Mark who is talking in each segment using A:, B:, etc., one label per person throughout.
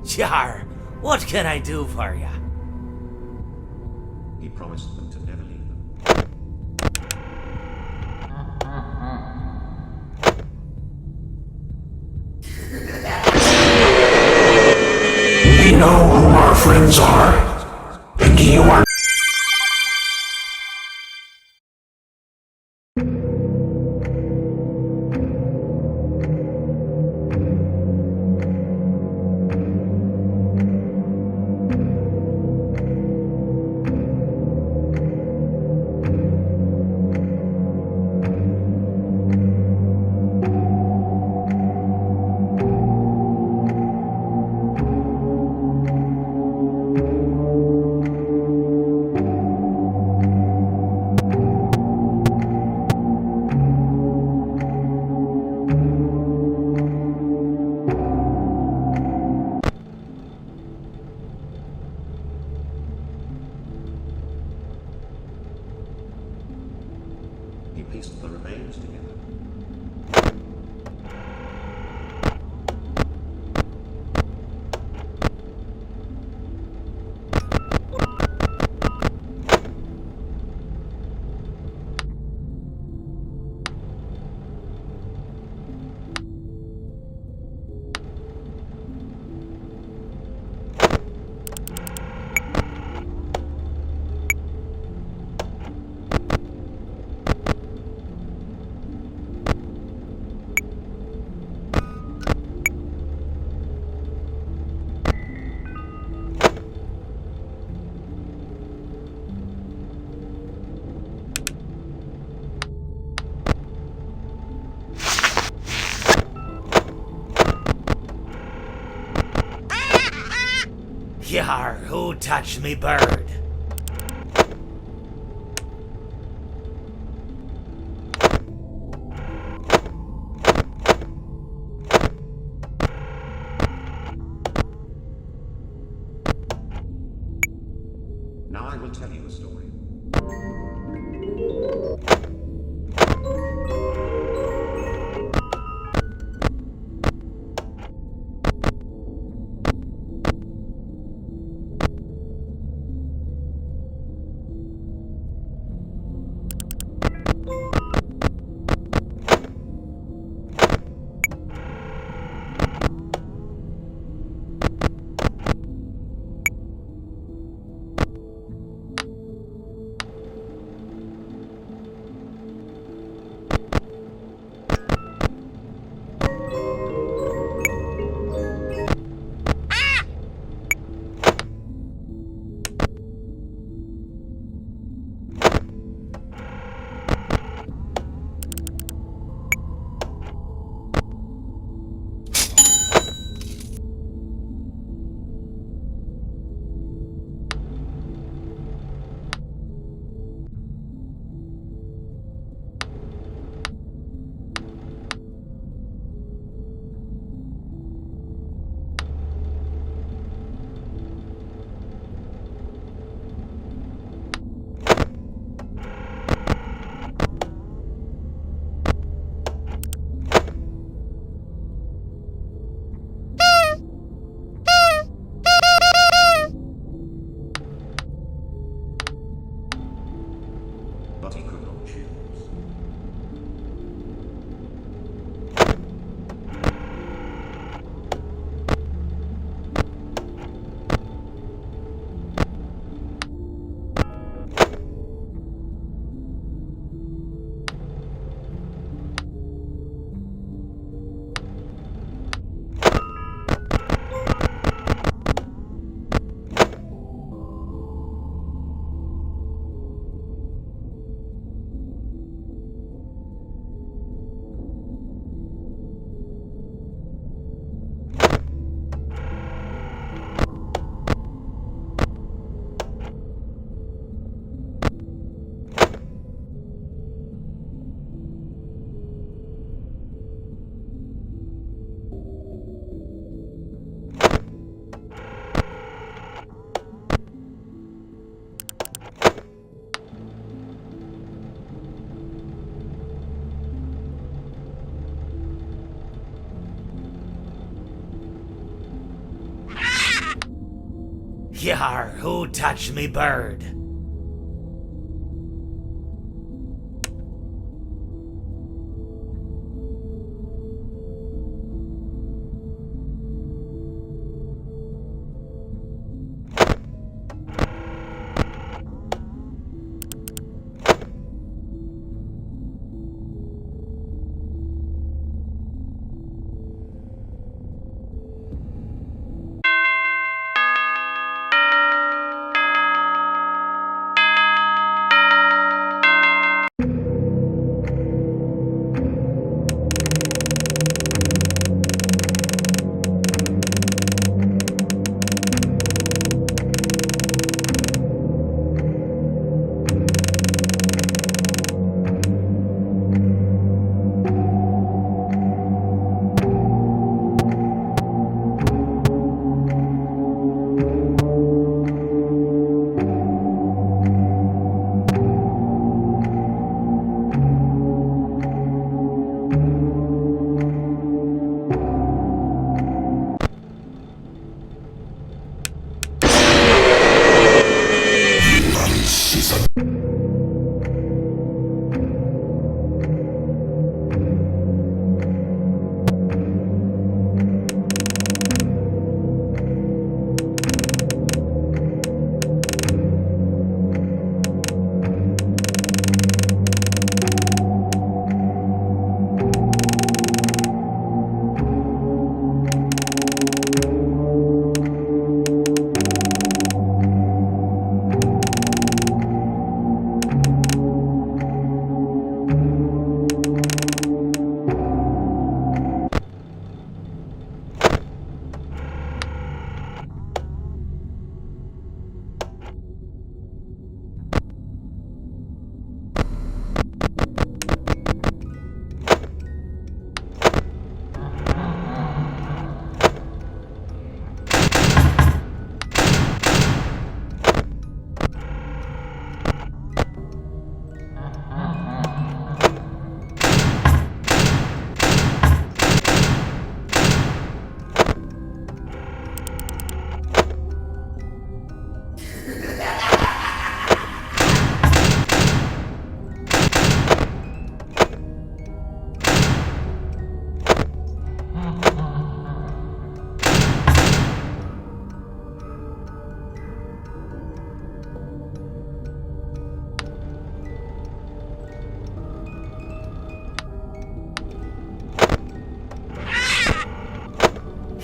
A: Jar, what can I do for you?
B: He promised them to never leave them.
C: We know who our friends are, and you are.
B: He pieced the remains together.
A: Yar, who touched me bird?
B: Now I will tell you a story.
A: Yar, who touched me bird?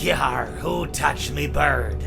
A: Yar, who touched me bird?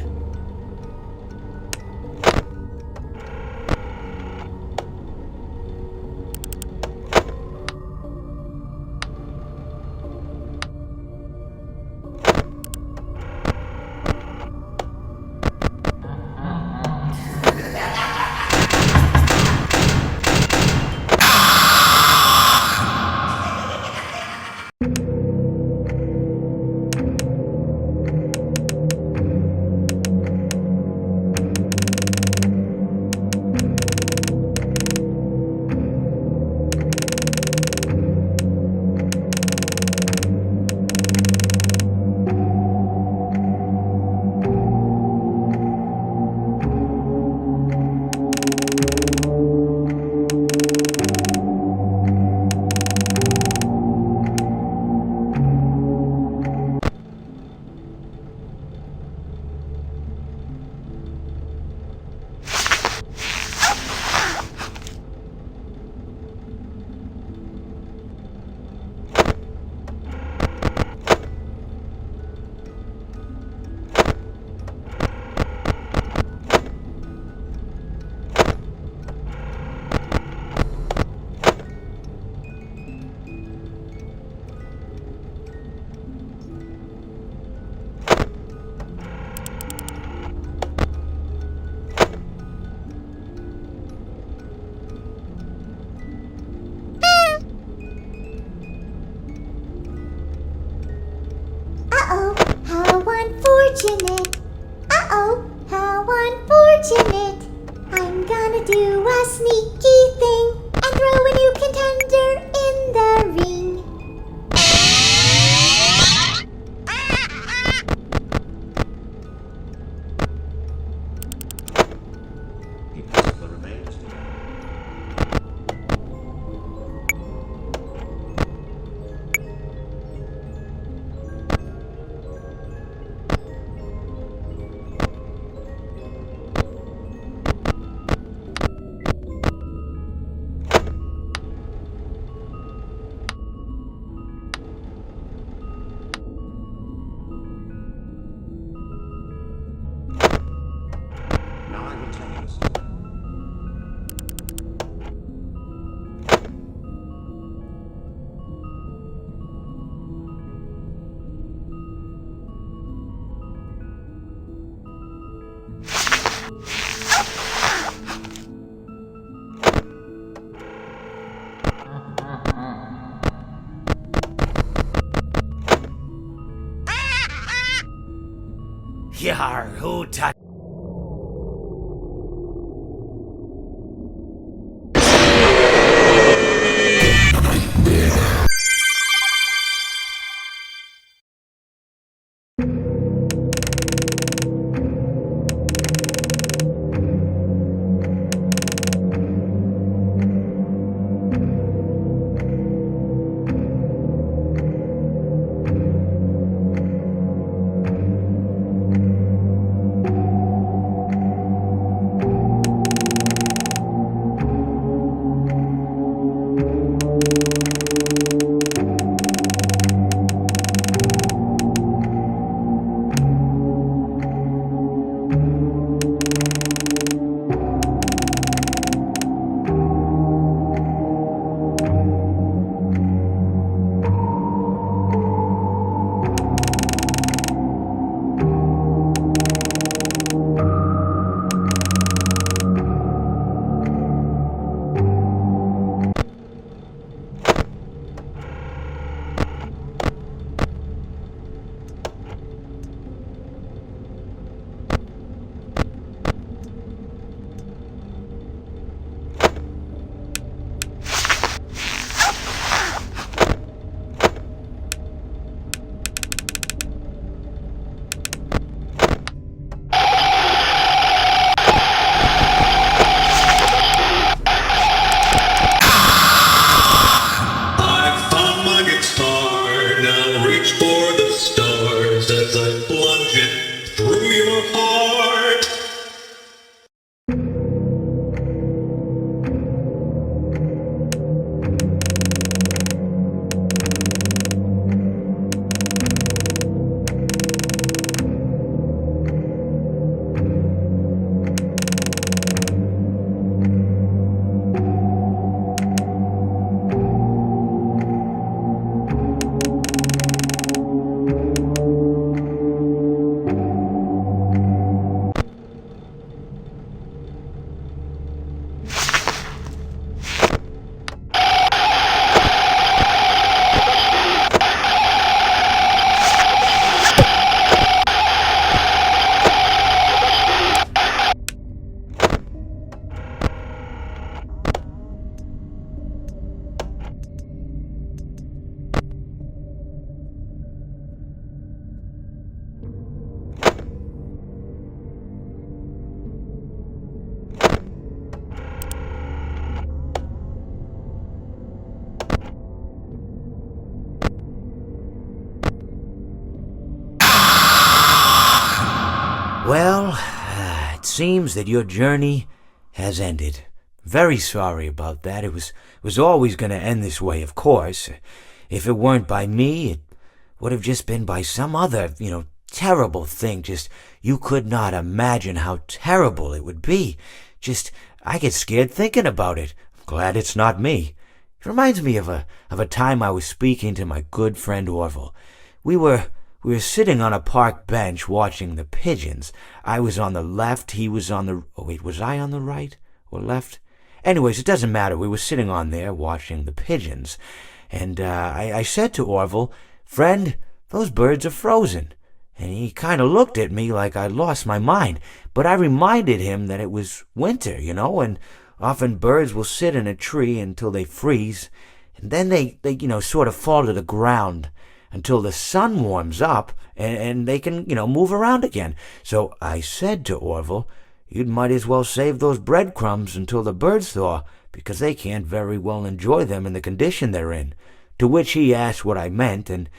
A: Yar, who touched...
D: I found my guitar, now reach for the stars as I plunge it through your heart.
A: Well, it seems that your journey has ended. Very sorry about that. It was always going to end this way, of course. If it weren't by me, it would have just been by some other, terrible thing. Just, you could not imagine how terrible it would be. Just, I get scared thinking about it. I'm glad it's not me. It reminds me of a time I was speaking to my good friend Orville. We were sitting on a park bench watching the pigeons. I was on the left, he was on the... Oh, wait, was I on the right or left? Anyways, it doesn't matter. We were sitting on there watching the pigeons. And I said to Orville, "Friend, those birds are frozen." And he kind of looked at me like I'd lost my mind. But I reminded him that it was winter, and often birds will sit in a tree until they freeze. And then they sort of fall to the ground until the sun warms up and they can, move around again. So I said to Orville, "You might as well save those breadcrumbs until the birds thaw, because they can't very well enjoy them in the condition they're in." To which he asked what I meant, and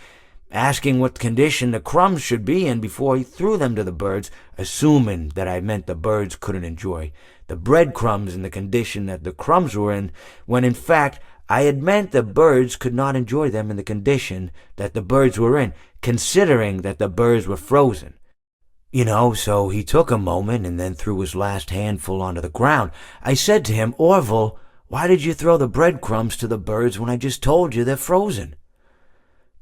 A: asking what condition the crumbs should be in before he threw them to the birds, assuming that I meant the birds couldn't enjoy the breadcrumbs in the condition that the crumbs were in, when in fact I had meant the birds could not enjoy them in the condition that the birds were in, considering that the birds were frozen. So he took a moment and then threw his last handful onto the ground. I said to him, "Orville, why did you throw the breadcrumbs to the birds when I just told you they're frozen?"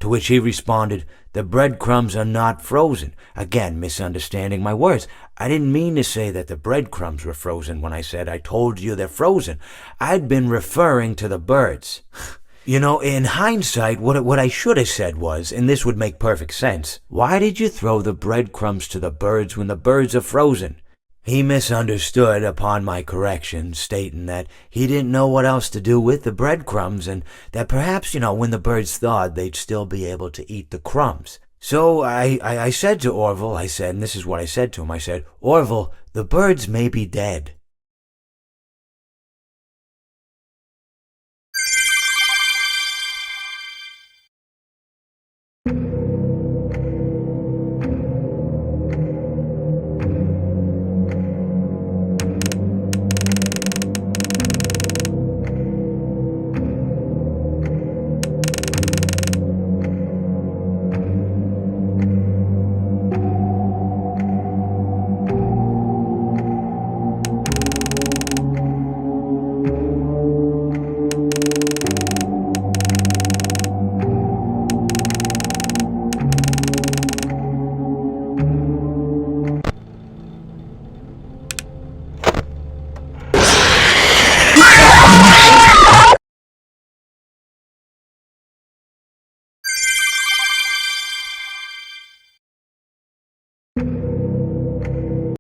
A: To which he responded, "The breadcrumbs are not frozen." Again, misunderstanding my words. I didn't mean to say that the breadcrumbs were frozen when I said I told you they're frozen. I'd been referring to the birds. You know, in hindsight, what I should have said was, and this would make perfect sense, "Why did you throw the breadcrumbs to the birds when the birds are frozen?" He misunderstood upon my correction, stating that he didn't know what else to do with the breadcrumbs, and that perhaps, when the birds thawed, they'd still be able to eat the crumbs. So I said to Orville, and this is what I said to him, I said, "Orville, the birds may be dead,